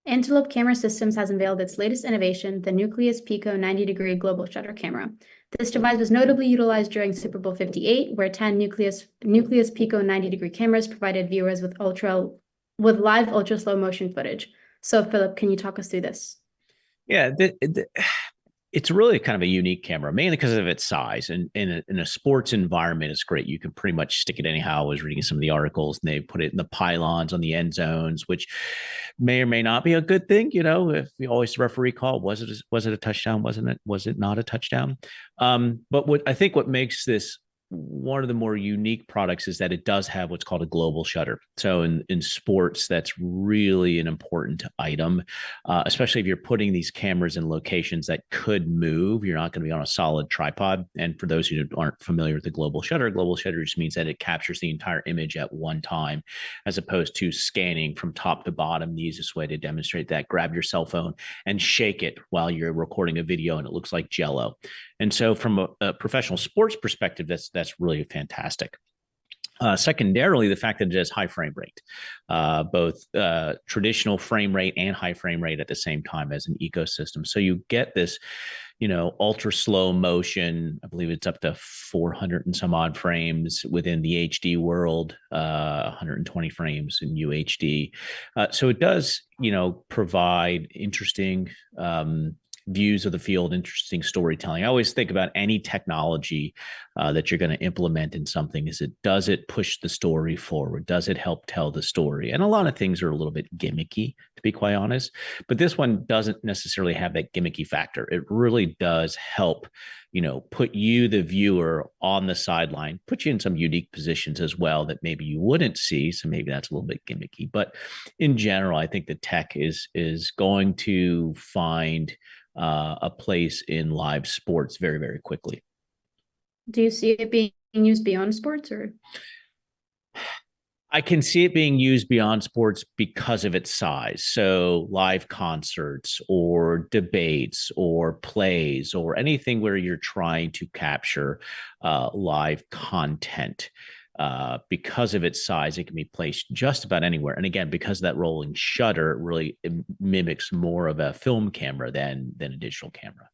Antelope Camera Systems has unveiled its latest innovation, the Nucleus Pico 90-degree global shutter camera. This device was notably utilized during Super Bowl 58, where 10 Nucleus Pico 90-degree cameras provided viewers with live ultra slow motion footage. So, Philip, can you talk us through this? Yeah, it's really kind of a unique camera, mainly because of its size. And in a sports environment, it's great. You can pretty much stick it anyhow. I was reading some of the articles, and they put it in the pylons on the end zones, which may or may not be a good thing. You know, if you always the referee call, was it a touchdown? Wasn't it? Was it not a touchdown? But what I think what makes this one of the more unique products is that it does have what's called a global shutter. So in sports, that's really an important item, especially if you're putting these cameras in locations that could move. You're not going to be on a solid tripod. And for those who aren't familiar with the global shutter just means that it captures the entire image at one time, as opposed to scanning from top to bottom. The easiest way to demonstrate that: grab your cell phone and shake it while you're recording a video, and it looks like Jello. And so, from a professional sports perspective, that's really fantastic. Secondarily, the fact that it has high frame rate, both traditional frame rate and high frame rate at the same time as an ecosystem. So you get this, ultra slow motion. I believe it's up to 400 and some odd frames within the HD world, 120 frames in UHD. So it does, provide interesting views of the field, interesting storytelling. I always think about any technology that you're going to implement in something: does it push the story forward? Does it help tell the story? And a lot of things are a little bit gimmicky, to be quite honest, but this one doesn't necessarily have that gimmicky factor. It really does help, put you, the viewer, on the sideline, put you in some unique positions as well that maybe you wouldn't see. So maybe that's a little bit gimmicky, but in general, I think the tech is going to find a place in live sports very, very quickly. Do you see it being used beyond sports, or? I can see it being used beyond sports because of its size. So, live concerts or debates or plays or anything where you're trying to capture live content. Because of its size, it can be placed just about anywhere. And again, because of that rolling shutter, it really mimics more of a film camera than a digital camera.